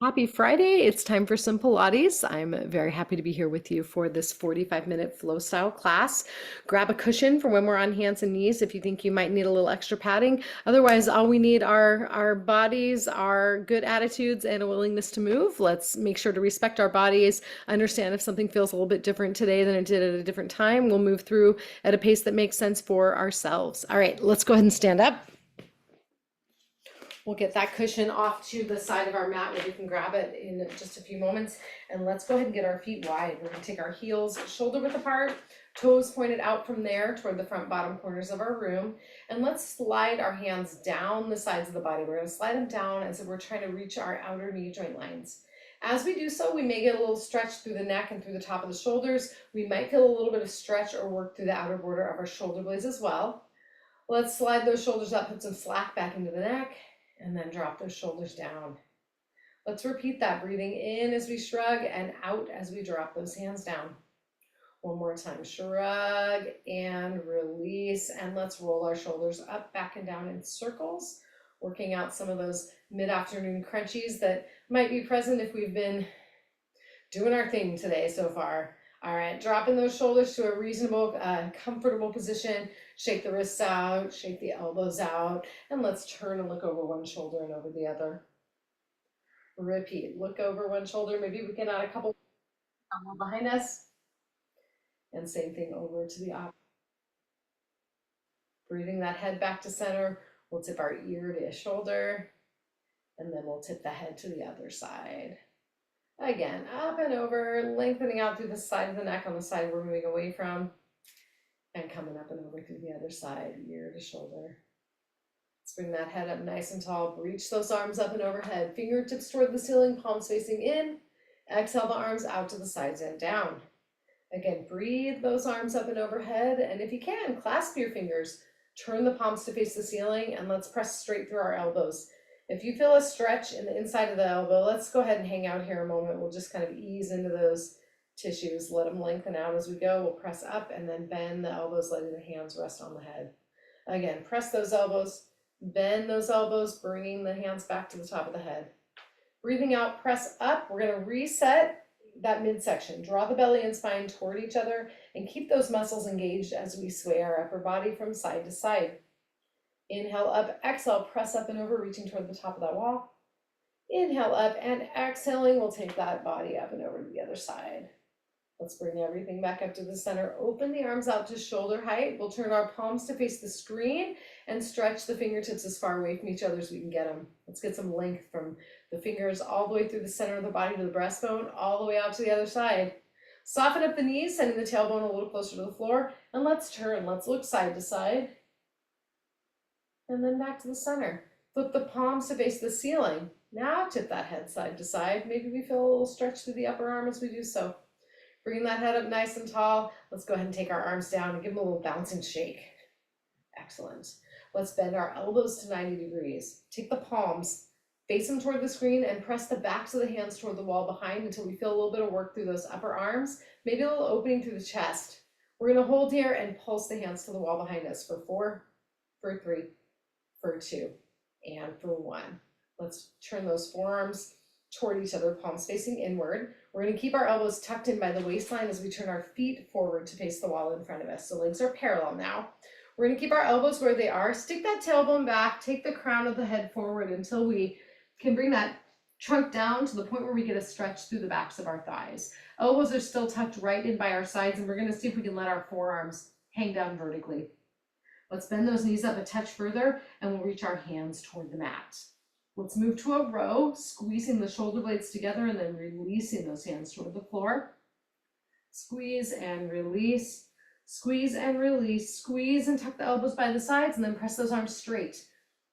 Happy Friday. It's time for some Pilates. I'm very happy to be here with you for this 45-minute flow style class. Grab a cushion for when we're on hands and knees if you think you might need a little extra padding. Otherwise, all we need are our bodies, our good attitudes, and a willingness to move. Let's make sure to respect our bodies, understand if something feels a little bit different today than it did at a different time. We'll move through at a pace that makes sense for ourselves. All right, let's go ahead and stand up. We'll get that cushion off to the side of our mat where we can grab it in just a few moments. And let's go ahead and get our feet wide. We're gonna take our heels shoulder width apart, toes pointed out from there toward the front bottom corners of our room. And let's slide our hands down the sides of the body. We're gonna slide them down as if we're trying to reach our outer knee joint lines. As we do so, we may get a little stretch through the neck and through the top of the shoulders. We might feel a little bit of stretch or work through the outer border of our shoulder blades as well. Let's slide those shoulders up, put some slack back into the neck, and then drop those shoulders down. Let's repeat that, breathing in as we shrug and out as we drop those hands down. One more time, shrug and release, and let's roll our shoulders up, back and down in circles, working out some of those mid-afternoon crunchies that might be present if we've been doing our thing today so far. All right, dropping those shoulders to a reasonable, comfortable position. Shake the wrists out, shake the elbows out, and let's turn and look over one shoulder and over the other. Repeat, look over one shoulder. Maybe we can add a couple behind us. And same thing over to the opposite. Breathing that head back to center. We'll tip our ear to shoulder, and then we'll tip the head to the other side. Again, up and over, lengthening out through the side of the neck on the side we're moving away from, and coming up and over through the other side, ear to shoulder. Let's bring that head up nice and tall. Reach those arms up and overhead, fingertips toward the ceiling, palms facing in. Exhale the arms out to the sides and down. Again, breathe those arms up and overhead, and if you can, clasp your fingers, turn the palms to face the ceiling, and let's press straight through our elbows. If you feel a stretch in the inside of the elbow, let's go ahead and hang out here a moment. We'll just kind of ease into those tissues, let them lengthen out as we go. We'll press up and then bend the elbows, letting the hands rest on the head. Again, press those elbows, bend those elbows, bringing the hands back to the top of the head. Breathing out, press up. We're going to reset that midsection. Draw the belly and spine toward each other and keep those muscles engaged as we sway our upper body from side to side. Inhale up, exhale, press up and over, reaching toward the top of that wall. Inhale up and exhaling, we'll take that body up and over to the other side. Let's bring everything back up to the center. Open the arms out to shoulder height. We'll turn our palms to face the screen and stretch the fingertips as far away from each other as we can get them. Let's get some length from the fingers all the way through the center of the body to the breastbone, all the way out to the other side. Soften up the knees, sending the tailbone a little closer to the floor, and let's turn. Let's look side to side. And then back to the center. Flip the palms to face the ceiling. Now tip that head side to side. Maybe we feel a little stretch through the upper arm as we do so. Bringing that head up nice and tall. Let's go ahead and take our arms down and give them a little bouncing shake. Excellent. Let's bend our elbows to 90 degrees. Take the palms, face them toward the screen, and press the backs of the hands toward the wall behind until we feel a little bit of work through those upper arms, maybe a little opening through the chest. We're going to hold here and pulse the hands to the wall behind us for 4, for 3, for 2, and for 1. Let's turn those forearms toward each other, palms facing inward. We're going to keep our elbows tucked in by the waistline as we turn our feet forward to face the wall in front of us. So legs are parallel now. We're going to keep our elbows where they are. Stick that tailbone back. Take the crown of the head forward until we can bring that trunk down to the point where we get a stretch through the backs of our thighs. Elbows are still tucked right in by our sides, and we're going to see if we can let our forearms hang down vertically. Let's bend those knees up a touch further, and we'll reach our hands toward the mat. Let's move to a row, squeezing the shoulder blades together and then releasing those hands toward the floor. Squeeze and release, squeeze and release, squeeze and tuck the elbows by the sides, and then press those arms straight.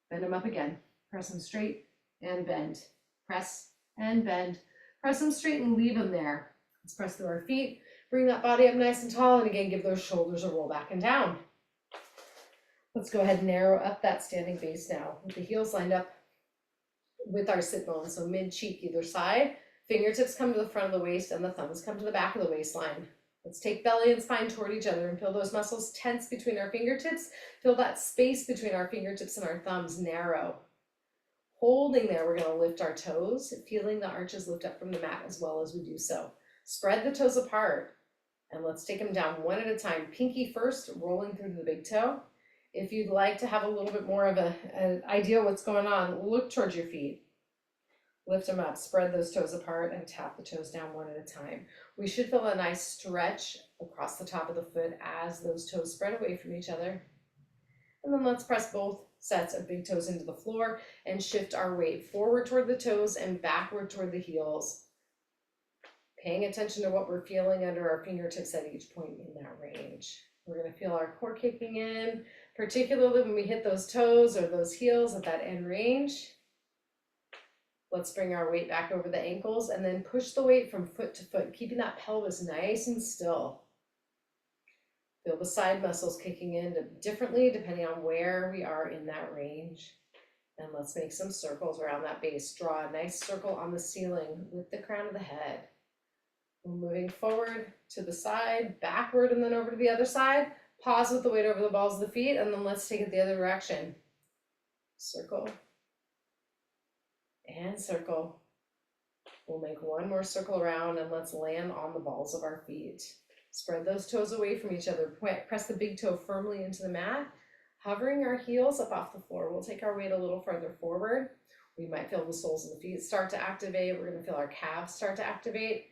Bend them up again. Press them straight and bend. Press and bend. Press them straight and leave them there. Let's press through our feet. Bring that body up nice and tall, and again, give those shoulders a roll back and down. Let's go ahead and narrow up that standing base now with the heels lined up with our sit bones, so mid cheek either side. Fingertips come to the front of the waist and the thumbs come to the back of the waistline. Let's take belly and spine toward each other and feel those muscles tense between our fingertips. Feel that space between our fingertips and our thumbs narrow. Holding there, we're gonna lift our toes, feeling the arches lift up from the mat as well as we do so. Spread the toes apart, and let's take them down one at a time. Pinky first, rolling through the big toe. If you'd like to have a little bit more of an idea what's going on, look towards your feet. Lift them up, spread those toes apart, and tap the toes down one at a time. We should feel a nice stretch across the top of the foot as those toes spread away from each other. And then let's press both sets of big toes into the floor and shift our weight forward toward the toes and backward toward the heels. Paying attention to what we're feeling under our fingertips at each point in that range. We're going to feel our core kicking in, particularly when we hit those toes or those heels at that end range. Let's bring our weight back over the ankles and then push the weight from foot to foot, keeping that pelvis nice and still. Feel the side muscles kicking in differently depending on where we are in that range. And let's make some circles around that base. Draw a nice circle on the ceiling with the crown of the head. We're moving forward to the side, backward, and then over to the other side. Pause with the weight over the balls of the feet, and then let's take it the other direction. Circle. And circle. We'll make one more circle around, and let's land on the balls of our feet. Spread those toes away from each other. Press the big toe firmly into the mat. Hovering our heels up off the floor. We'll take our weight a little further forward. We might feel the soles of the feet start to activate. We're going to feel our calves start to activate.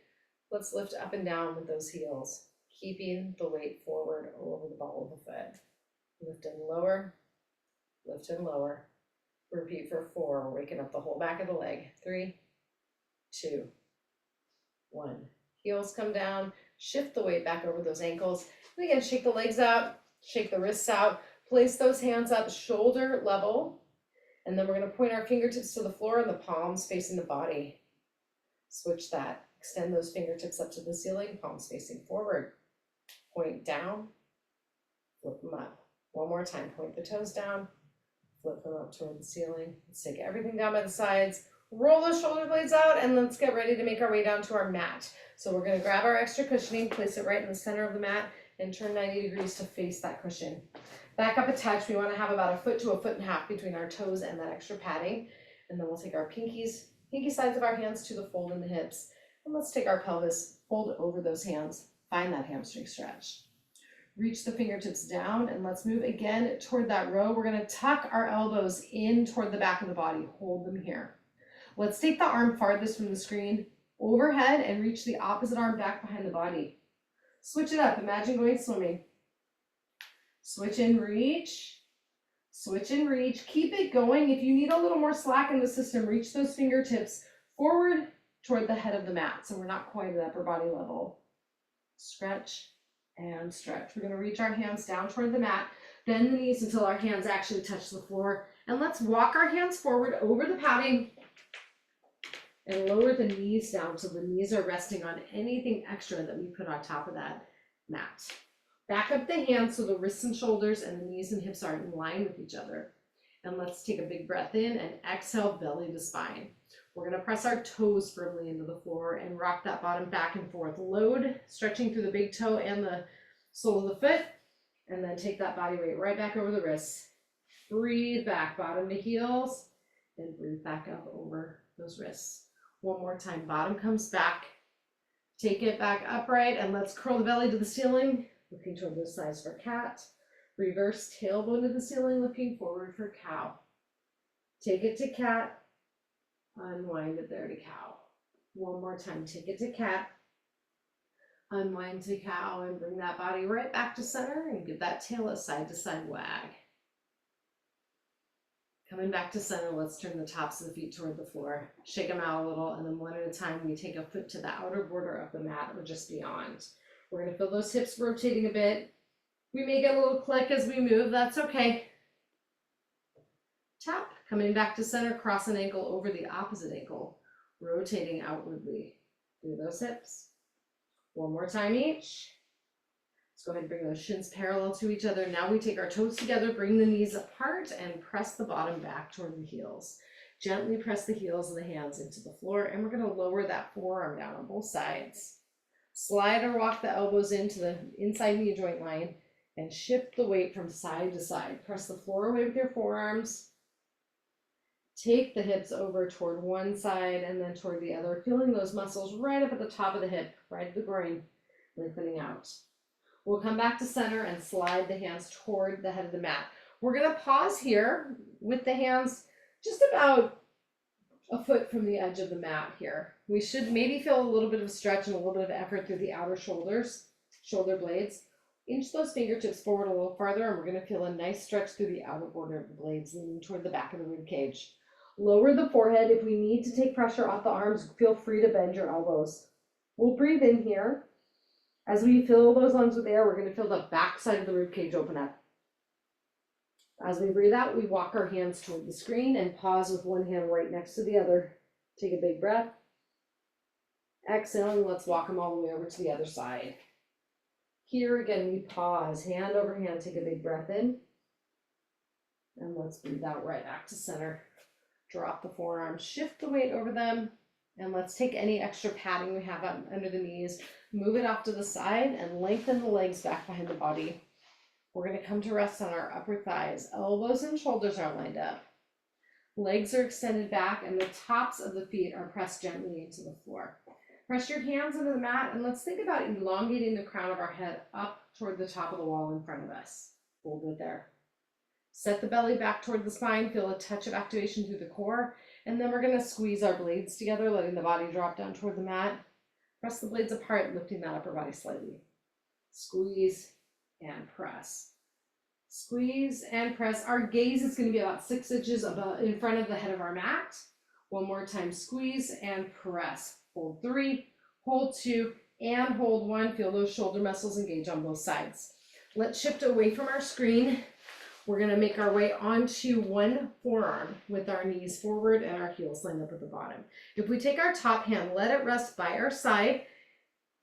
Let's lift up and down with those heels, keeping the weight forward over the ball of the foot. Lift and lower, lift and lower. Repeat for 4. We're waking up the whole back of the leg. 3, 2, 1. Heels come down. Shift the weight back over those ankles. And again, shake the legs out, shake the wrists out, place those hands up shoulder level. And then we're going to point our fingertips to the floor and the palms facing the body. Switch that. Extend those fingertips up to the ceiling, palms facing forward. Point down, flip them up. One more time, point the toes down, flip them up toward the ceiling. Let's take everything down by the sides. Roll those shoulder blades out, and let's get ready to make our way down to our mat. So we're going to grab our extra cushioning, place it right in the center of the mat, and turn 90 degrees to face that cushion. Back up a touch. We want to have about 1 foot to 1.5 feet between our toes and that extra padding. And then we'll take our pinky sides of our hands to the fold in the hips. And let's take our pelvis, fold over those hands, find that hamstring stretch. Reach the fingertips down, and let's move again toward that row. We're going to tuck our elbows in toward the back of the body. Hold them here. Let's take the arm farthest from the screen overhead and reach the opposite arm back behind the body. Switch it up. Imagine going swimming. Switch and reach. Switch and reach. Keep it going. If you need a little more slack in the system, reach those fingertips forward toward the head of the mat, so we're not quite at upper body level. Stretch and stretch. We're going to reach our hands down toward the mat, bend the knees until our hands actually touch the floor, and let's walk our hands forward over the padding and lower the knees down so the knees are resting on anything extra that we put on top of that mat. Back up the hands so the wrists and shoulders and the knees and hips are in line with each other. And let's take a big breath in and exhale, belly to spine. We're going to press our toes firmly into the floor and rock that bottom back and forth. Load, stretching through the big toe and the sole of the foot. And then take that body weight right back over the wrists. Breathe back, bottom to heels. And breathe back up over those wrists. One more time, bottom comes back. Take it back upright and let's curl the belly to the ceiling. Looking toward the sides for cat. Reverse tailbone to the ceiling, looking forward for cow. Take it to cat. Unwind it there to cow. One more time, take it to cat. Unwind to cow and bring that body right back to center and give that tail a side to side wag. Coming back to center, let's turn the tops of the feet toward the floor. Shake them out a little, and then one at a time, we take a foot to the outer border of the mat or just beyond. We're going to feel those hips rotating a bit. We may get a little click as we move, that's okay. Tap, coming back to center, cross an ankle over the opposite ankle, rotating outwardly through those hips. One more time each. Let's go ahead and bring those shins parallel to each other. Now we take our toes together, bring the knees apart, and press the bottom back toward the heels. Gently press the heels of the hands into the floor, and we're going to lower that forearm down on both sides. Slide or walk the elbows into the inside knee joint line and shift the weight from side to side. Press the floor away with your forearms. Take the hips over toward one side and then toward the other, feeling those muscles right up at the top of the hip, right at the groin, lengthening out. We'll come back to center and slide the hands toward the head of the mat. We're going to pause here with the hands just about a foot from the edge of the mat here. We should maybe feel a little bit of a stretch and a little bit of effort through the outer shoulders, shoulder blades. Inch those fingertips forward a little farther, and we're going to feel a nice stretch through the outer border of the blades, leaning toward the back of the rib cage. Lower the forehead. If we need to take pressure off the arms, feel free to bend your elbows. We'll breathe in here. As we fill those lungs with air, we're going to feel the back side of the rib cage open up. As we breathe out, we walk our hands toward the screen and pause with one hand right next to the other. Take a big breath. Exhaling, let's walk them all the way over to the other side. Here again, we pause, hand over hand, take a big breath in. And let's breathe out right back to center. Drop the forearms, shift the weight over them, and let's take any extra padding we have under the knees, move it off to the side, and lengthen the legs back behind the body. We're going to come to rest on our upper thighs. Elbows and shoulders are lined up. Legs are extended back, and the tops of the feet are pressed gently into the floor. Press your hands into the mat, and let's think about elongating the crown of our head up toward the top of the wall in front of us. Hold it there. Set the belly back toward the spine, feel a touch of activation through the core, and then we're going to squeeze our blades together, letting the body drop down toward the mat. Press the blades apart, lifting that upper body slightly. Squeeze and press. Squeeze and press. Our gaze is going to be about 6 inches above, in front of the head of our mat. One more time, squeeze and press. Hold 3, hold 2, and hold 1. Feel those shoulder muscles engage on both sides. Let's shift away from our screen. We're going to make our way onto one forearm with our knees forward and our heels lined up at the bottom. If we take our top hand, let it rest by our side.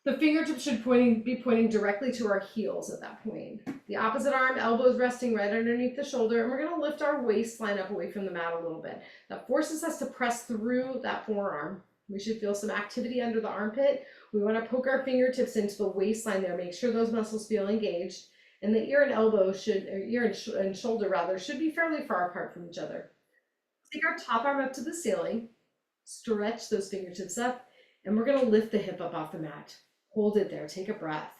The fingertips should be pointing directly to our heels at that point. The opposite arm, elbows resting right underneath the shoulder, and we're going to lift our waistline up away from the mat a little bit. That forces us to press through that forearm. We should feel some activity under the armpit. We want to poke our fingertips into the waistline there, make sure those muscles feel engaged. And the ear and elbow and shoulder rather, should be fairly far apart from each other. Take our top arm up to the ceiling, stretch those fingertips up, and we're going to lift the hip up off the mat. Hold it there, take a breath.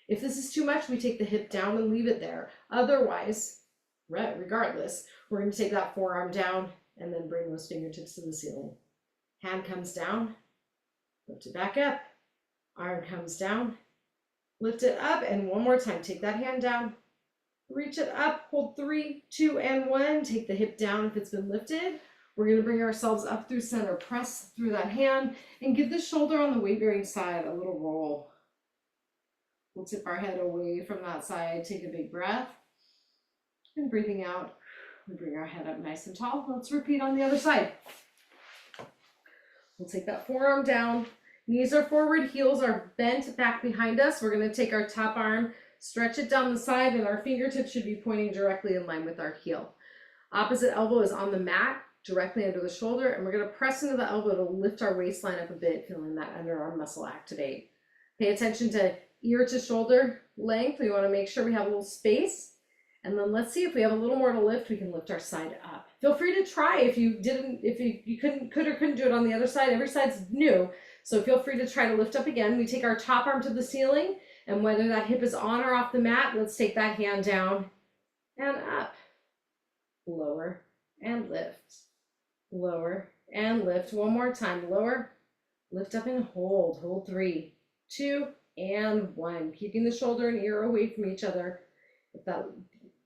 If this is too much, we take the hip down and leave it there. Otherwise, regardless, we're going to take that forearm down and then bring those fingertips to the ceiling. Hand comes down, lift it back up, arm comes down, lift it up, and one more time, take that hand down, reach it up, hold 3, 2, and 1, take the hip down if it's been lifted. We're going to bring ourselves up through center, press through that hand, and give the shoulder on the weight-bearing side a little roll. We'll tip our head away from that side, take a big breath, and breathing out, we bring our head up nice and tall. Let's repeat on the other side. We'll take that forearm down. Knees are forward, heels are bent back behind us. We're going to take our top arm, stretch it down the side, and our fingertips should be pointing directly in line with our heel. Opposite elbow is on the mat, directly under the shoulder, and we're going to press into the elbow to lift our waistline up a bit, feeling that underarm muscle activate. Pay attention to ear to shoulder length. We want to make sure we have a little space. And then let's see if we have a little more to lift, we can lift our side up. Feel free to try if you could or couldn't do it on the other side. Every side's new. So feel free to try to lift up again. We take our top arm to the ceiling, and whether that hip is on or off the mat, let's take that hand down and up. Lower and lift. Lower and lift. One more time. Lower, lift up and hold. Hold 3, 2, and 1. Keeping the shoulder and ear away from each other. If that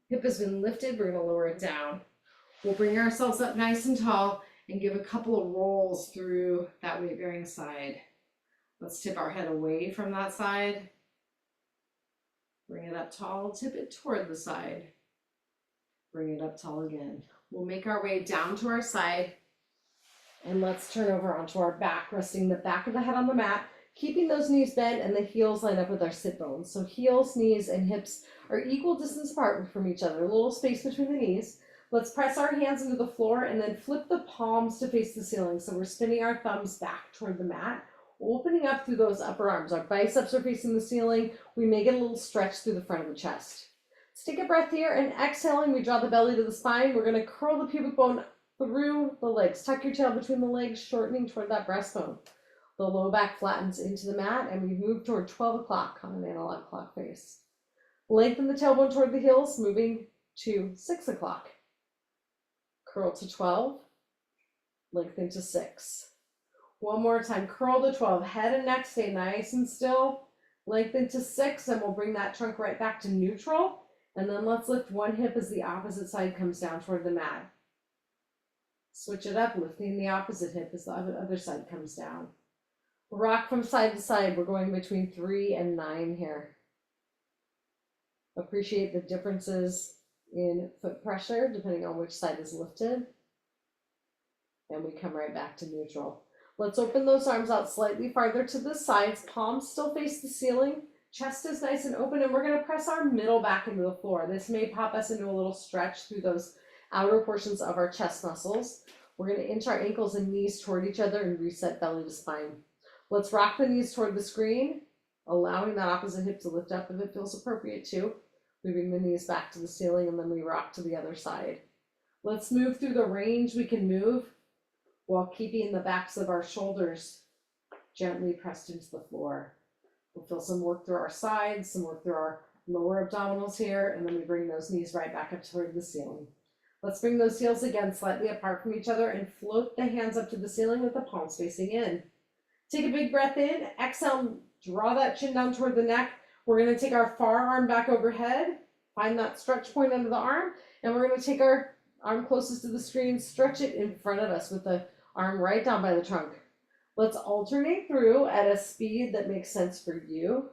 hip has been lifted, we're going to lower it down. We'll bring ourselves up nice and tall and give a couple of rolls through that weight-bearing side. Let's tip our head away from that side. Bring it up tall, tip it toward the side. Bring it up tall again. We'll make our way down to our side, and let's turn over onto our back, resting the back of the head on the mat, keeping those knees bent and the heels line up with our sit bones. So heels, knees, and hips are equal distance apart from each other, a little space between the knees. Let's press our hands into the floor and then flip the palms to face the ceiling. So we're spinning our thumbs back toward the mat, opening up through those upper arms. Our biceps are facing the ceiling. We may get a little stretch through the front of the chest. Let's take a breath here, and exhaling, we draw the belly to the spine. We're going to curl the pubic bone through the legs. Tuck your tail between the legs, shortening toward that breastbone. The low back flattens into the mat, and we move toward 12 o'clock on an analog clock face. Lengthen the tailbone toward the heels, moving to 6 o'clock. Curl to 12, lengthen to 6. One more time, curl to 12, head and neck stay nice and still. Lengthen to 6, and we'll bring that trunk right back to neutral. And then let's lift one hip as the opposite side comes down toward the mat. Switch it up, lifting the opposite hip as the other side comes down. Rock from side to side. We're going between 3 and 9 here. Appreciate the differences in foot pressure depending on which side is lifted. And we come right back to neutral. Let's open those arms out slightly farther to the sides. Palms still face the ceiling. Chest is nice and open, and we're going to press our middle back into the floor. This may pop us into a little stretch through those outer portions of our chest muscles. We're going to inch our ankles and knees toward each other and reset belly to spine. Let's rock the knees toward the screen, allowing that opposite hip to lift up if it feels appropriate to. Moving the knees back to the ceiling, and then we rock to the other side. Let's move through the range we can move while keeping the backs of our shoulders gently pressed into the floor. We'll feel some work through our sides, some work through our lower abdominals here, and then we bring those knees right back up toward the ceiling. Let's bring those heels again slightly apart from each other and float the hands up to the ceiling with the palms facing in. Take a big breath in, exhale, draw that chin down toward the neck. We're going to take our far arm back overhead, find that stretch point under the arm, and we're going to take our arm closest to the screen, stretch it in front of us with the arm right down by the trunk. Let's alternate through at a speed that makes sense for you.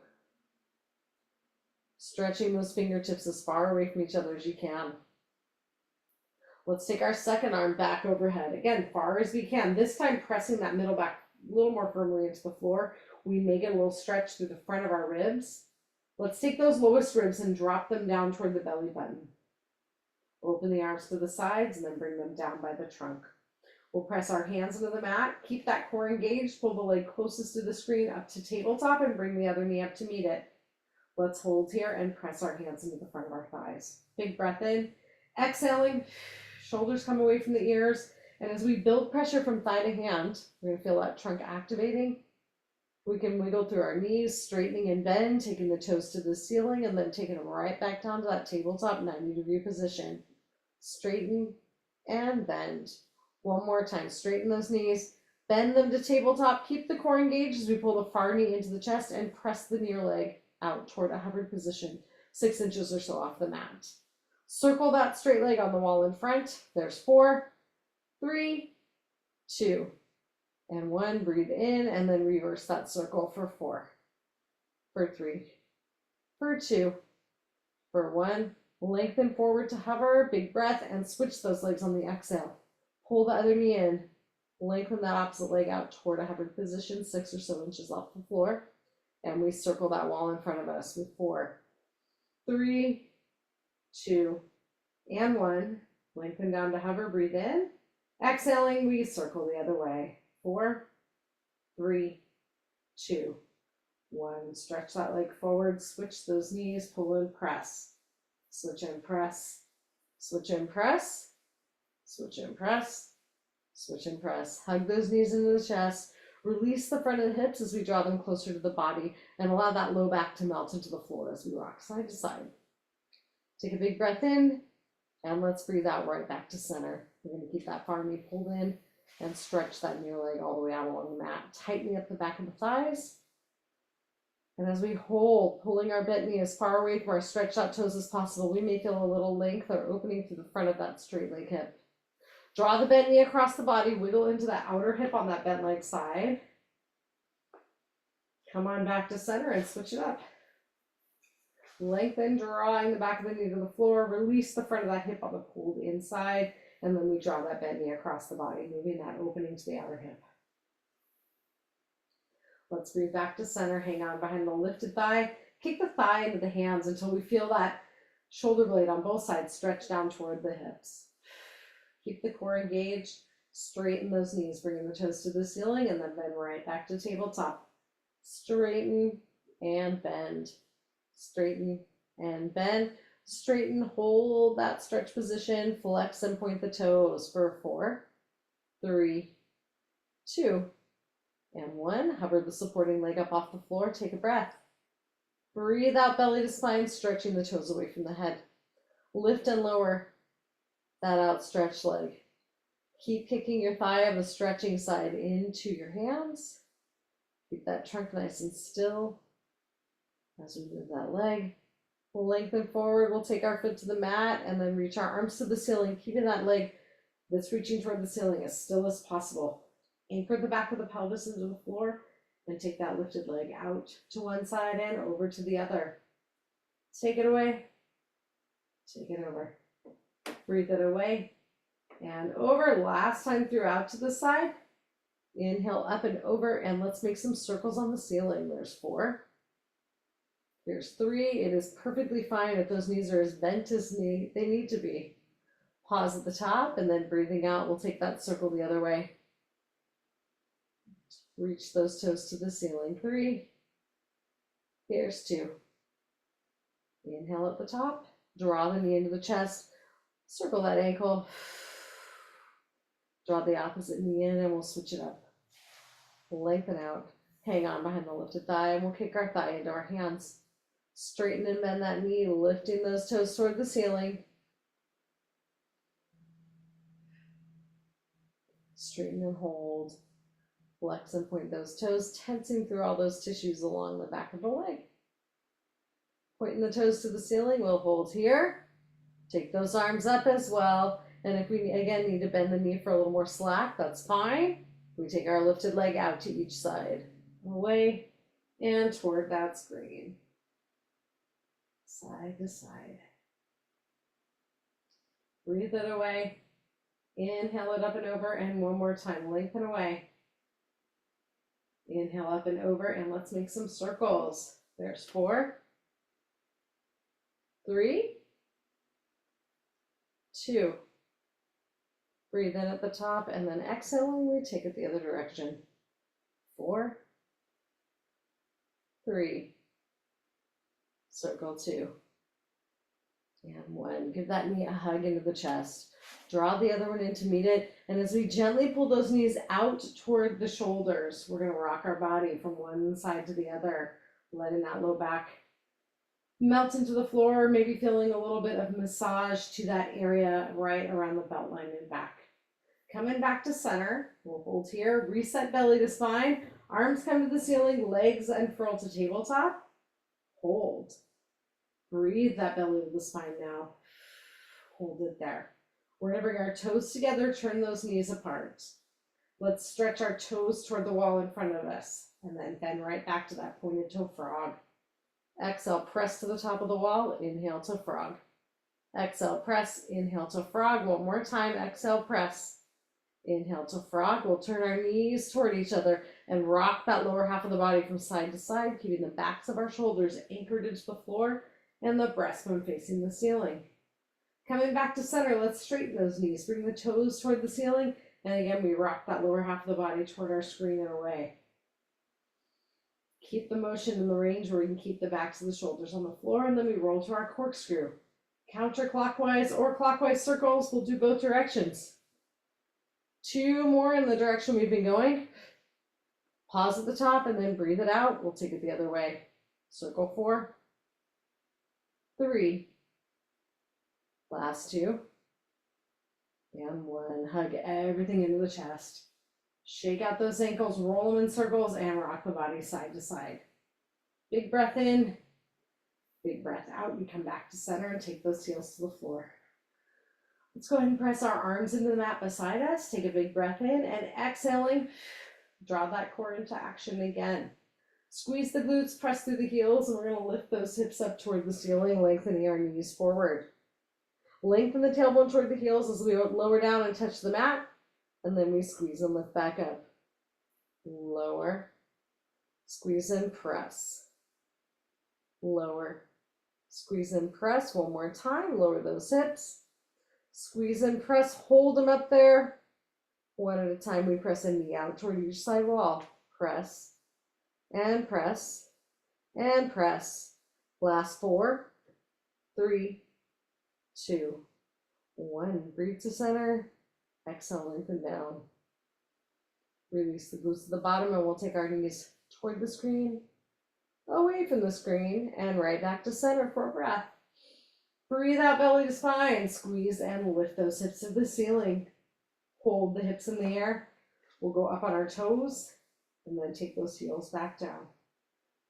Stretching those fingertips as far away from each other as you can. Let's take our second arm back overhead. Again, far as we can. This time pressing that middle back a little more firmly into the floor. We may get a little stretch through the front of our ribs. Let's take those lowest ribs and drop them down toward the belly button. Open the arms to the sides and then bring them down by the trunk. We'll press our hands into the mat, keep that core engaged, pull the leg closest to the screen up to tabletop and bring the other knee up to meet it. Let's hold here and press our hands into the front of our thighs. Big breath in, exhaling, shoulders come away from the ears. And as we build pressure from thigh to hand, we're going to feel that trunk activating. We can wiggle through our knees, straightening and bend, taking the toes to the ceiling and then taking them right back down to that tabletop 90-degree position. Straighten and bend. One more time, straighten those knees, bend them to tabletop, keep the core engaged as we pull the far knee into the chest and press the near leg out toward a hovered position, 6 inches or so off the mat. Circle that straight leg on the wall in front. There's 4, 3, 2, and 1. Breathe in and then reverse that circle for 4, for 3, for 2, for 1. Lengthen forward to hover, big breath, and switch those legs on the exhale. Pull the other knee in, lengthen that opposite leg out toward a hovered position, 6 or so inches off the floor, and we circle that wall in front of us with 4, 3, 2, and 1. Lengthen down to hover, breathe in. Exhaling, we circle the other way. 4, 3, 2, 1. Stretch that leg forward, switch those knees, pull and press. Switch and press, switch and press. Switch and press, switch and press. Hug those knees into the chest. Release the front of the hips as we draw them closer to the body and allow that low back to melt into the floor as we rock side to side. Take a big breath in and let's breathe out right back to center. We're going to keep that far knee pulled in and stretch that near leg all the way out along the mat. Tightening up the back of the thighs. And as we hold, pulling our bent knee as far away from our stretched out toes as possible, we may feel a little length or opening through the front of that straight leg hip. Draw the bent knee across the body, wiggle into that outer hip on that bent leg side. Come on back to center and switch it up. Lengthen, drawing the back of the knee to the floor, release the front of that hip on the pulled inside, and then we draw that bent knee across the body, moving that opening to the outer hip. Let's breathe back to center, hang on behind the lifted thigh, kick the thigh into the hands until we feel that shoulder blade on both sides stretch down toward the hips. Keep the core engaged, straighten those knees, bringing the toes to the ceiling, and then bend right back to tabletop. Straighten and bend, straighten and bend. Straighten, hold that stretch position, flex and point the toes for 4, 3, 2, and 1. Hover the supporting leg up off the floor. Take a breath. Breathe out, belly to spine, stretching the toes away from the head. Lift and lower that outstretched leg. Keep kicking your thigh of the stretching side into your hands. Keep that trunk nice and still as we move that leg. We'll lengthen forward. We'll take our foot to the mat and then reach our arms to the ceiling, keeping that leg that's reaching toward the ceiling as still as possible. Anchor the back of the pelvis into the floor and take that lifted leg out to one side and over to the other. Take it away. Take it over. Breathe it away and over. Last time through, out to the side. Inhale up and over, and let's make some circles on the ceiling. There's 4. There's 3. It is perfectly fine if those knees are as bent as they need to be. Pause at the top, and then breathing out, we'll take that circle the other way. Reach those toes to the ceiling. 3. Here's 2. Inhale at the top. Draw the knee into the chest. Circle that ankle. Draw the opposite knee in, and we'll switch it up. Lengthen out. Hang on behind the lifted thigh, and we'll kick our thigh into our hands. Straighten and bend that knee, lifting those toes toward the ceiling. Straighten and hold. Flex and point those toes, tensing through all those tissues along the back of the leg. Pointing the toes to the ceiling, we'll hold here. Take those arms up as well. And if we, again, need to bend the knee for a little more slack, that's fine. We take our lifted leg out to each side. Away and toward that screen. Side to side. Breathe it away. Inhale it up and over, and one more time. Lengthen away. Inhale up and over, and let's make some circles. There's 4, 3, 2. Breathe in at the top, and then exhaling, we take it the other direction. 4, 3, circle 2, and 1. Give that knee a hug into the chest. Draw the other one in to meet it, and as we gently pull those knees out toward the shoulders, we're going to rock our body from one side to the other, letting that low back melt into the floor, maybe feeling a little bit of massage to that area right around the belt line and back. Coming back to center, we'll hold here, reset belly to spine, arms come to the ceiling, legs unfurl to tabletop, hold. Breathe that belly to the spine now. Hold it there. We're going to bring our toes together, turn those knees apart. Let's stretch our toes toward the wall in front of us, and then bend right back to that pointed toe frog. Exhale, press to the top of the wall, inhale to frog. Exhale, press, inhale to frog. One more time, exhale, press. Inhale to frog. We'll turn our knees toward each other and rock that lower half of the body from side to side, keeping the backs of our shoulders anchored into the floor and the breastbone facing the ceiling. Coming back to center, let's straighten those knees. Bring the toes toward the ceiling, and again, we rock that lower half of the body toward our screen and away. Keep the motion in the range where we can keep the backs of the shoulders on the floor, and then we roll to our corkscrew. Counterclockwise or clockwise circles, we'll do both directions. 2 more in the direction we've been going. Pause at the top and then breathe it out. We'll take it the other way. Circle 4, 3, last 2, and 1. Hug everything into the chest. Shake out those ankles, roll them in circles, and rock the body side to side. Big breath in, big breath out. We come back to center and take those heels to the floor. Let's go ahead and press our arms into the mat beside us. Take a big breath in, and exhaling, draw that core into action again. Squeeze the glutes, press through the heels, and we're going to lift those hips up toward the ceiling, lengthening our knees forward. Lengthen the tailbone toward the heels as we lower down and touch the mat, and then we squeeze and lift back up. Lower, squeeze and press. Lower, squeeze and press. One more time, lower those hips. Squeeze and press, hold them up there. One at a time, we press a knee out toward each side wall. Press, and press, and press. Last 4, 3, 2, 1. Breathe to center. Exhale, lengthen down. Release the glutes to the bottom, and we'll take our knees toward the screen, away from the screen, and right back to center for a breath. Breathe out, belly to spine. Squeeze and lift those hips to the ceiling. Hold the hips in the air. We'll go up on our toes, and then take those heels back down.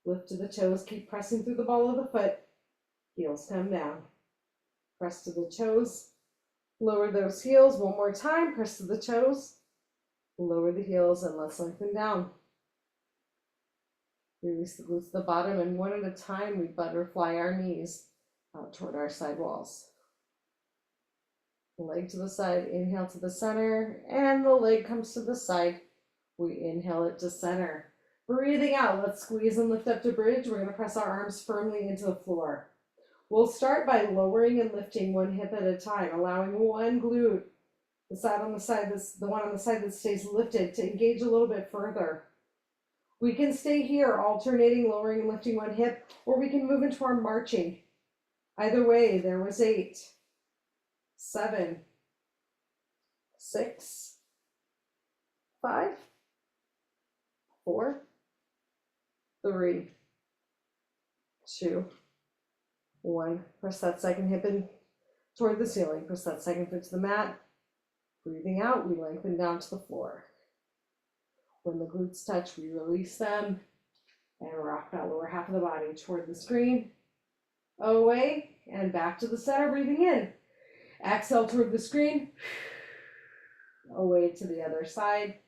Lift to the toes. Keep pressing through the ball of the foot. Heels come down. Press to the toes. Lower those heels. One more time. Press to the toes. Lower the heels, and let's lengthen down. Release the glutes to the bottom, and one at a time, we butterfly our knees out toward our side walls. Leg to the side, inhale to the center, and the leg comes to the side. We inhale it to center. Breathing out, let's squeeze and lift up to bridge. We're going to press our arms firmly into the floor. We'll start by lowering and lifting one hip at a time, allowing one glute, the one on the side that stays lifted, to engage a little bit further. We can stay here, alternating lowering and lifting one hip, or we can move into our marching. Either way, there was 8, 7, 6, 5, 4, 3, 2, 1. Press that second hip in toward the ceiling. Press that second foot to the mat. Breathing out, we lengthen down to the floor. When the glutes touch, we release them and rock that lower half of the body toward the screen, away, and back to the center, breathing in. Exhale toward the screen, away to the other side,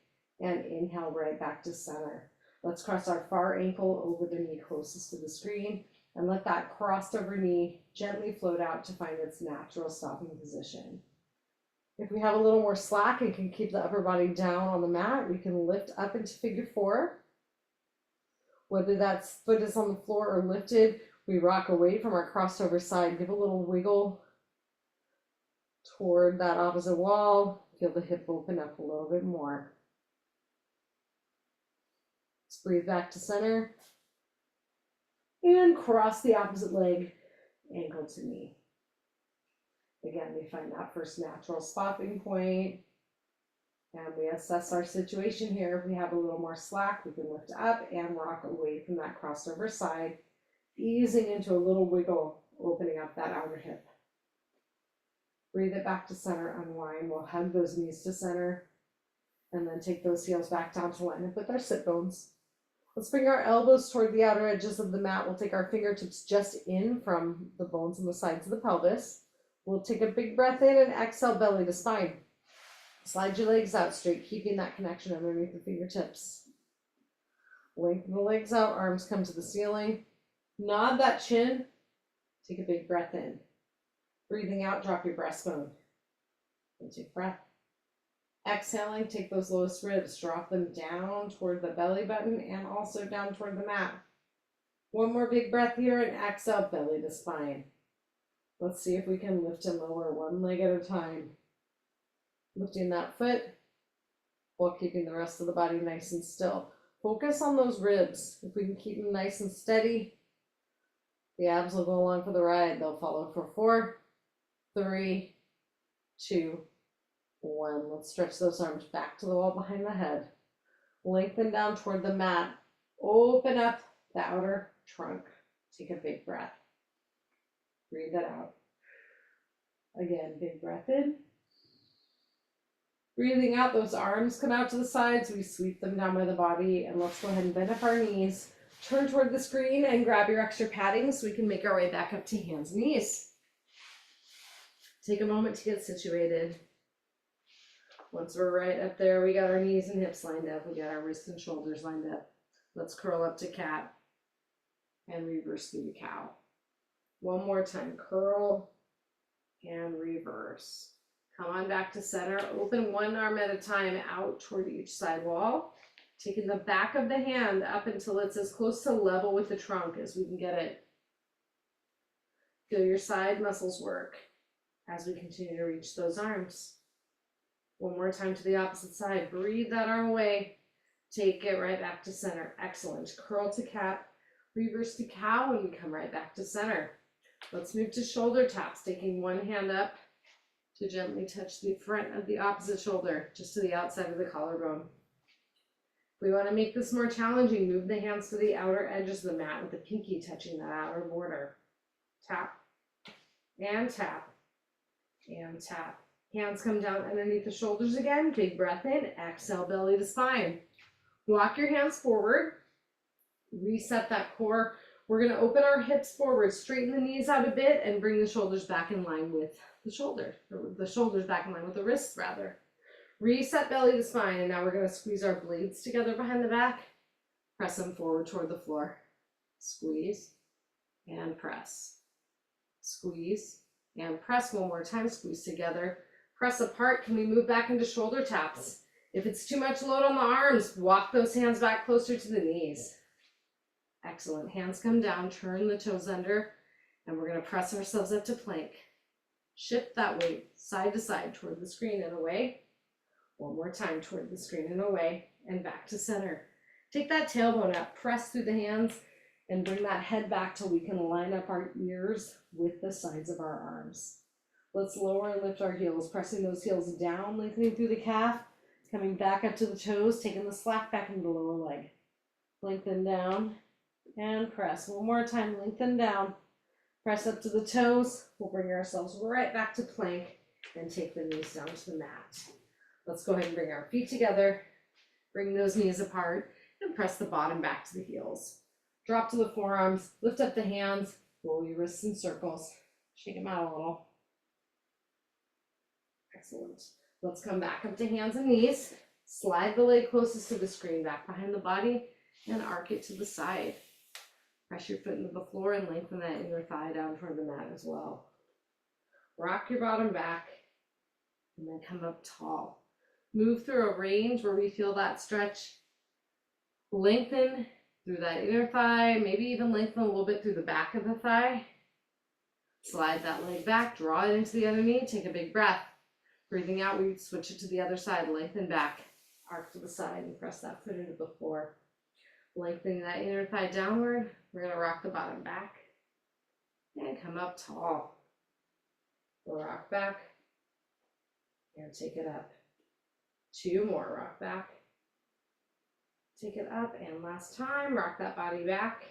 and inhale right back to center. Let's cross our far ankle over the knee closest to the screen, and let that crossed over knee gently float out to find its natural stopping position. If we have a little more slack and can keep the upper body down on the mat, we can lift up into figure 4. Whether that foot is on the floor or lifted, we rock away from our crossed over side. Give a little wiggle toward that opposite wall. Feel the hip open up a little bit more. Let's breathe back to center. And cross the opposite leg, ankle to knee. Again, we find that first natural stopping point, and we assess our situation here. If we have a little more slack, we can lift up and rock away from that crossover side, easing into a little wiggle, opening up that outer hip. Breathe it back to center, unwind. We'll hug those knees to center, and then take those heels back down to line up with our sit bones. Let's bring our elbows toward the outer edges of the mat. We'll take our fingertips just in from the bones on the sides of the pelvis. We'll take a big breath in and exhale, belly to spine. Slide your legs out straight, keeping that connection underneath the fingertips. Lengthen the legs out, arms come to the ceiling. Nod that chin. Take a big breath in. Breathing out, drop your breastbone. And take breath. Exhaling, take those lowest ribs, drop them down toward the belly button and also down toward the mat. One more big breath here and exhale, belly to spine. Let's see if we can lift and lower one leg at a time. Lifting that foot while keeping the rest of the body nice and still. Focus on those ribs. If we can keep them nice and steady, the abs will go along for the ride. They'll follow for 4, 3, 2, 1. Let's stretch those arms back to the wall behind the head. Lengthen down toward the mat. Open up the outer trunk. Take a big breath. Breathe that out. Again, big breath in. Breathing out, those arms come out to the sides. We sweep them down by the body, and let's go ahead and bend up our knees. Turn toward the screen and grab your extra padding so we can make our way back up to hands and knees. Take a moment to get situated. Once we're right up there, we got our knees and hips lined up. We got our wrists and shoulders lined up. Let's curl up to cat and reverse through the cow. One more time, curl and reverse. Come on back to center. Open one arm at a time out toward each side wall. Taking the back of the hand up until it's as close to level with the trunk as we can get it. Feel your side muscles work as we continue to reach those arms. One more time to the opposite side. Breathe that arm away. Take it right back to center. Excellent. Curl to cat. Reverse to cow, and we come right back to center. Let's move to shoulder taps, taking one hand up to gently touch the front of the opposite shoulder, just to the outside of the collarbone. If we want to make this more challenging, move the hands to the outer edges of the mat with the pinky touching that outer border. Tap, and tap, and tap. Hands come down underneath the shoulders again. Big breath in, exhale, belly to spine. Walk your hands forward. Reset that core. We're going to open our hips forward, straighten the knees out a bit, and bring the shoulders back in line with the shoulder, or the shoulders back in line with the wrists rather. Reset belly to spine, and now we're going to squeeze our blades together behind the back. Press them forward toward the floor. Squeeze and press. Squeeze and press one more time. Squeeze together. Press apart. Can we move back into shoulder taps? If it's too much load on the arms, walk those hands back closer to the knees. Excellent. Hands come down, turn the toes under, and we're going to press ourselves up to plank. Shift that weight side to side toward the screen and away. One more time toward the screen and away, and back to center. Take that tailbone up, press through the hands, and bring that head back till we can line up our ears with the sides of our arms. Let's lower and lift our heels, pressing those heels down, lengthening through the calf, coming back up to the toes, taking the slack back into the lower leg. Lengthen down and press. One more time, lengthen down. Press up to the toes. We'll bring ourselves right back to plank and take the knees down to the mat. Let's go ahead and bring our feet together, bring those knees apart, and press the bottom back to the heels. Drop to the forearms, lift up the hands, roll your wrists in circles, shake them out a little. Excellent. Let's come back up to hands and knees. Slide the leg closest to the screen back behind the body and arc it to the side. Press your foot into the floor and lengthen that inner thigh down toward the mat as well. Rock your bottom back and then come up tall. Move through a range where we feel that stretch. Lengthen through that inner thigh, maybe even lengthen a little bit through the back of the thigh. Slide that leg back, draw it into the other knee, take a big breath. Breathing out, we switch it to the other side, lengthen back, arc to the side, and press that foot into the floor. Lengthening that inner thigh downward, we're going to rock the bottom back and come up tall. We'll rock back and take it up. Two more, rock back, take it up, and last time, rock that body back.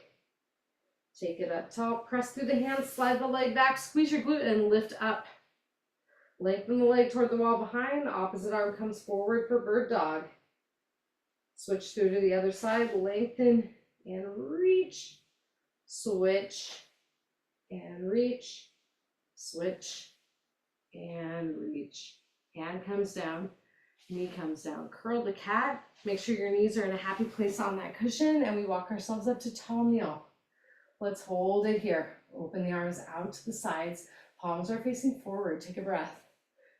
Take it up tall, press through the hands, slide the leg back, squeeze your glute and lift up. Lengthen the leg toward the wall behind, opposite arm comes forward for bird dog. Switch through to the other side, lengthen and reach, switch and reach, switch and reach. Hand comes down, knee comes down. Curl the cat, make sure your knees are in a happy place on that cushion, and we walk ourselves up to tall kneel. Let's hold it here. Open the arms out to the sides, palms are facing forward, take a breath.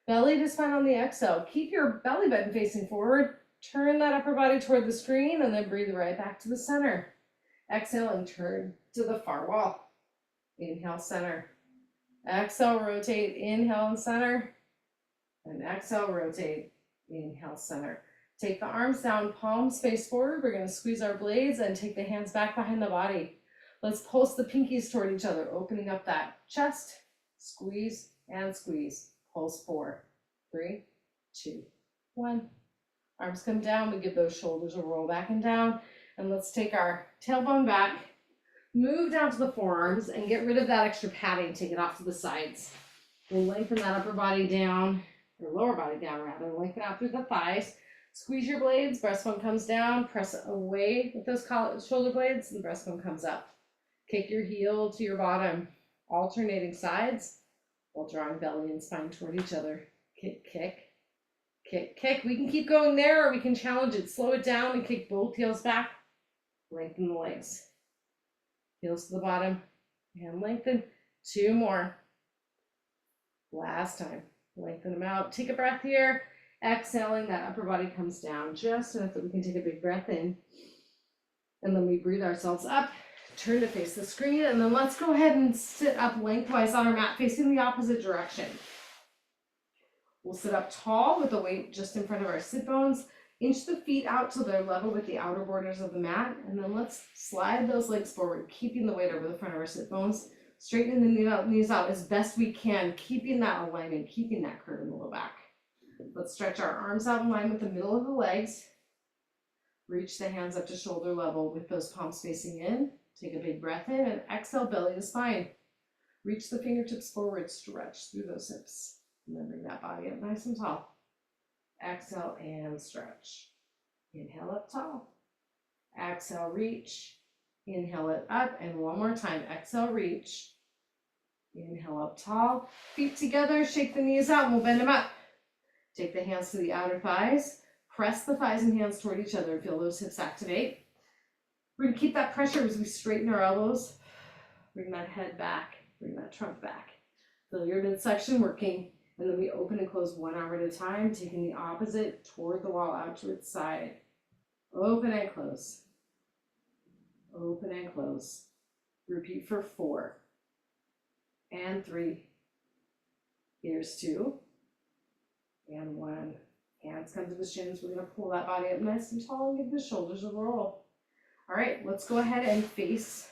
Belly to spine on the exhale. Keep your belly button facing forward. Turn that upper body toward the screen and then breathe right back to the center. Exhale and turn to the far wall. Inhale, center. Exhale, rotate. Inhale and center. And exhale, rotate. Inhale, center. Take the arms down, palms face forward. We're going to squeeze our blades and take the hands back behind the body. Let's pulse the pinkies toward each other, opening up that chest. Squeeze and squeeze. Pulse 4, 3, 2, 1. Arms come down, we give those shoulders a roll back and down, and let's take our tailbone back, move down to the forearms, and get rid of that extra padding, take it off to the sides. We'll lengthen that upper body down, or lower body down rather, lengthen out through the thighs, squeeze your blades, breastbone comes down, press away with those shoulder blades, and the breastbone comes up. Kick your heel to your bottom, alternating sides, while drawing belly and spine toward each other. Kick, kick, kick, kick. We can keep going there, or we can challenge it. Slow it down and kick both heels back. Lengthen the legs. Heels to the bottom and lengthen. 2 more. Last time. Lengthen them out. Take a breath here. Exhaling, that upper body comes down just enough that we can take a big breath in. And then we breathe ourselves up. Turn to face the screen, and then let's go ahead and sit up lengthwise on our mat facing the opposite direction. We'll sit up tall with the weight just in front of our sit bones. Inch the feet out till they're level with the outer borders of the mat, and then let's slide those legs forward, keeping the weight over the front of our sit bones. Straighten the knees out as best we can, keeping that alignment, keeping that curve in the low back. Let's stretch our arms out in line with the middle of the legs. Reach the hands up to shoulder level with those palms facing in. Take a big breath in and exhale, belly to spine. Reach the fingertips forward, stretch through those hips. And then bring that body up nice and tall. Exhale and stretch. Inhale up tall. Exhale, reach. Inhale it up, and one more time. Exhale, reach. Inhale up tall. Feet together, shake the knees out, and we'll bend them up. Take the hands to the outer thighs. Press the thighs and hands toward each other. Feel those hips activate. We're going to keep that pressure as we straighten our elbows. Bring that head back. Bring that trunk back. Feel your midsection working. And then we open and close one arm at a time, taking the opposite toward the wall, out to its side. Open and close. Open and close. Repeat for 4 and 3. Here's 2 and 1. Hands come to the shins. We're going to pull that body up nice and tall and give the shoulders a roll. All right, let's go ahead and face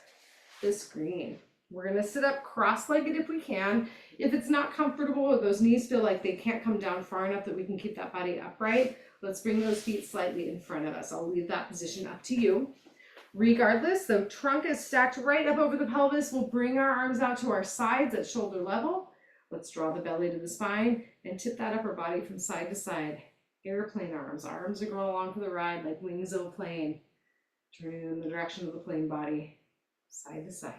the screen. We're going to sit up cross-legged if we can. If it's not comfortable or those knees feel like they can't come down far enough that we can keep that body upright, let's bring those feet slightly in front of us. I'll leave that position up to you. Regardless, the trunk is stacked right up over the pelvis. We'll bring our arms out to our sides at shoulder level. Let's draw the belly to the spine and tip that upper body from side to side. Airplane arms. Arms are going along for the ride like wings of a plane. Turning in the direction of the plane body, side to side.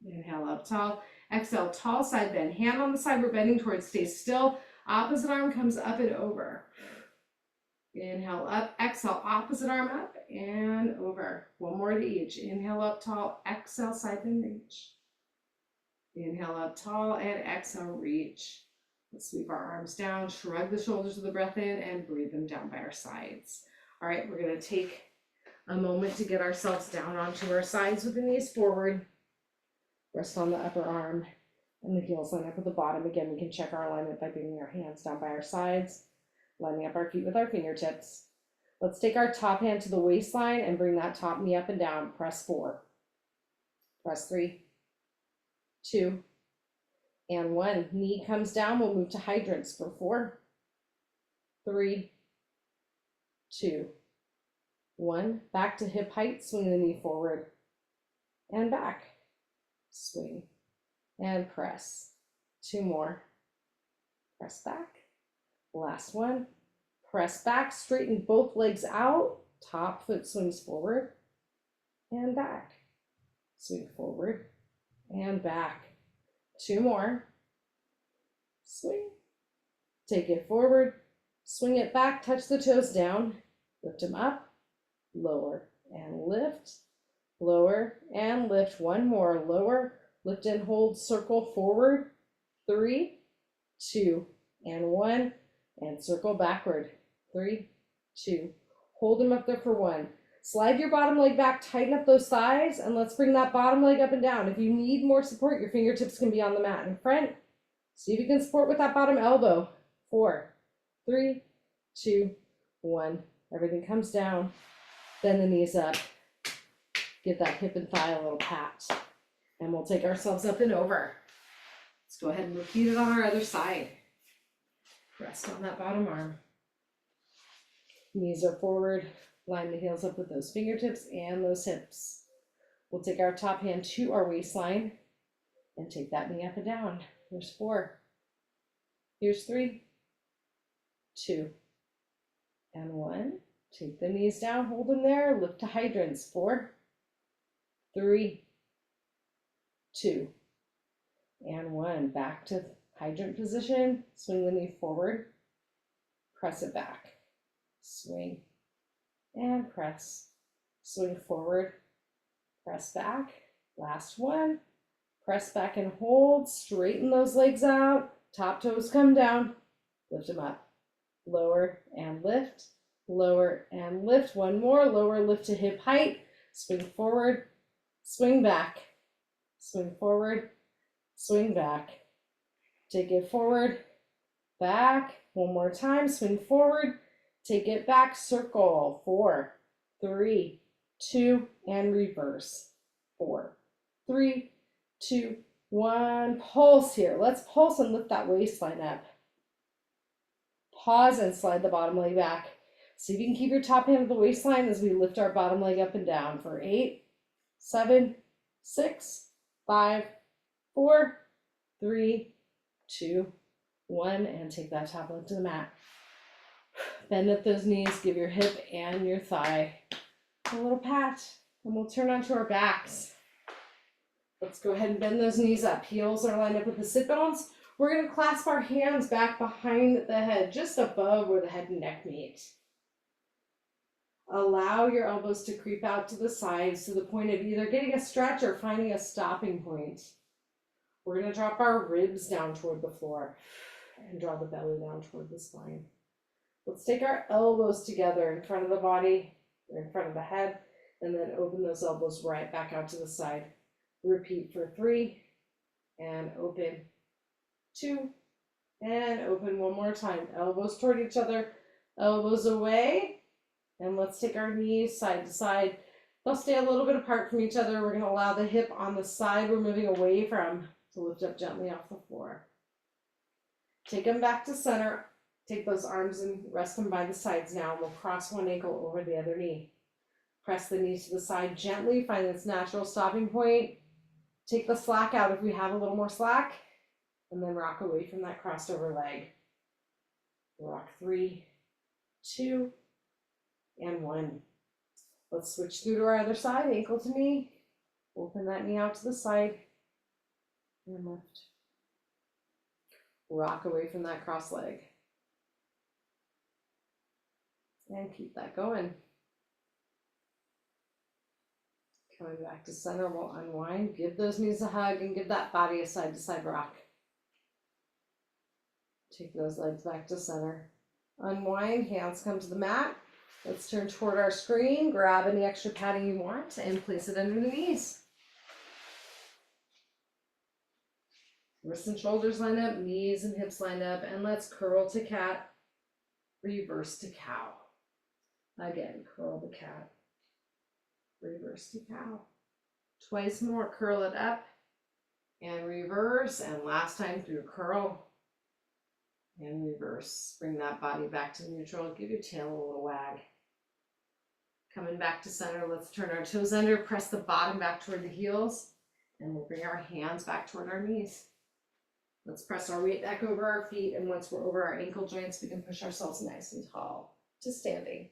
Inhale up tall. Exhale, tall side bend. Hand on the side we're bending towards. Stay still. Opposite arm comes up and over. Inhale up. Exhale, opposite arm up and over. One more to each. Inhale up tall. Exhale, side bend, reach. Inhale up tall and exhale, reach. Let's sweep our arms down. Shrug the shoulders with the breath in and breathe them down by our sides. All right, we're going to take a moment to get ourselves down onto our sides with the knees forward. Rest on the upper arm and the heels line up with the bottom. Again, we can check our alignment by bringing our hands down by our sides, lining up our feet with our fingertips. Let's take our top hand to the waistline and bring that top knee up and down. Press 4. Press 3, 2, and 1. Knee comes down. We'll move to hydrants for 4, 3, 2, 1. Back to hip height. Swing the knee forward and back. Swing and press. 2 more. Press back. Last one. Press back. Straighten both legs out. Top foot swings forward and back. Swing forward and back. 2 more. Swing. Take it forward. Swing it back. Touch the toes down. Lift them up. Lower and lift. Lower and lift. 1 more. Lower. Lift and hold. Circle forward. 3, 2, and 1. And circle backward. 3, 2. Hold them up there for 1. Slide your bottom leg back, tighten up those thighs, and let's bring that bottom leg up and down. If you need more support, your fingertips can be on the mat in front. See if you can support with that bottom elbow. 4, 3, 2, 1. Everything comes down. Bend the knees up. Give that hip and thigh a little pat. And we'll take ourselves up and over. Let's go ahead and repeat it on our other side. Rest on that bottom arm. Knees are forward. Line the heels up with those fingertips and those hips. We'll take our top hand to our waistline and take that knee up and down. Here's 4. Here's 3, 2, and 1. Take the knees down, hold them there, lift to hydrants. 4, 3, 2, and 1. Back to hydrant position. Swing the knee forward. Press it back. Swing and press. Swing forward. Press back. Last one. Press back and hold. Straighten those legs out. Top toes come down. Lift them up. Lower and lift. Lower and lift. 1 more. Lower, lift to hip height. Swing forward. Swing back. Swing forward. Swing back. Take it forward. Back. 1 more time. Swing forward. Take it back. Circle. 4, 3, 2, and reverse. 4, 3, 2, 1. Pulse here. Let's pulse and lift that waistline up. Pause and slide the bottom leg back. See if you can keep your top hand at the waistline as we lift our bottom leg up and down for 8, 7, 6, 5, 4, 3, 2, 1, and take that top leg to the mat. Bend at those knees, give your hip and your thigh a little pat, and we'll turn onto our backs. Let's go ahead and bend those knees up. Heels are lined up with the sit bones. We're going to clasp our hands back behind the head, just above where the head and neck meet. Allow your elbows to creep out to the sides to the point of either getting a stretch or finding a stopping point. We're going to drop our ribs down toward the floor and draw the belly down toward the spine. Let's take our elbows together in front of the body, or in front of the head, and then open those elbows right back out to the side. Repeat for 3, and open, 2, and open one more time. Elbows toward each other, elbows away, and let's take our knees side to side. They'll stay a little bit apart from each other. We're going to allow the hip on the side we're moving away from to lift up gently off the floor. Take them back to center. Take those arms and rest them by the sides now. We'll cross one ankle over the other knee. Press the knee to the side gently. Find its natural stopping point. Take the slack out if we have a little more slack. And then rock away from that crossed over leg. Rock 3, 2, and 1. Let's switch through to our other side, ankle to knee. Open that knee out to the side. And lift. Rock away from that cross leg. And keep that going. Coming back to center, we'll unwind. Give those knees a hug and give that body a side to side rock. Take those legs back to center. Unwind, hands come to the mat. Let's turn toward our screen. Grab any extra padding you want and place it under the knees. Wrists and shoulders line up, knees and hips line up, and let's curl to cat, reverse to cow. Again, curl the cat, reverse to cow. Twice more, curl it up and reverse, and last time through curl and reverse. Bring that body back to neutral, give your tail a little wag. Coming back to center, let's turn our toes under, press the bottom back toward the heels, and we'll bring our hands back toward our knees. Let's press our weight back over our feet, and once we're over our ankle joints, we can push ourselves nice and tall to standing.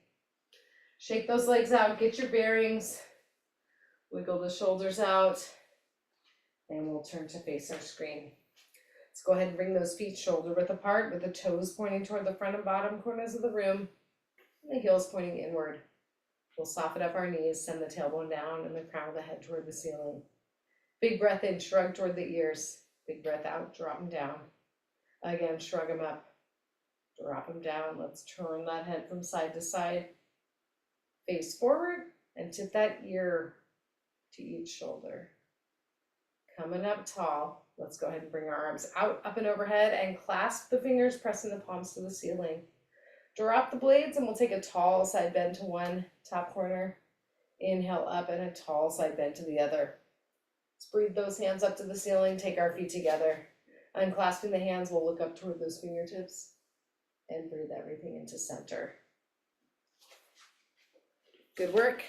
Shake those legs out, get your bearings, wiggle the shoulders out, and we'll turn to face our screen. Let's go ahead and bring those feet shoulder width apart with the toes pointing toward the front and bottom corners of the room, and the heels pointing inward. We'll soften up our knees, send the tailbone down and the crown of the head toward the ceiling. Big breath in, shrug toward the ears. Big breath out, drop them down. Again, shrug them up, drop them down. Let's turn that head from side to side. Face forward and tip that ear to each shoulder. Coming up tall. Let's go ahead and bring our arms out, up and overhead, and clasp the fingers, pressing the palms to the ceiling. Drop the blades, and we'll take a tall side bend to one top corner. Inhale up, and a tall side bend to the other. Let's breathe those hands up to the ceiling, take our feet together. Unclasping the hands, we'll look up toward those fingertips and breathe everything into center. Good work.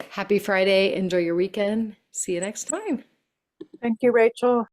Happy Friday. Enjoy your weekend. See you next time. Thank you, Rachel.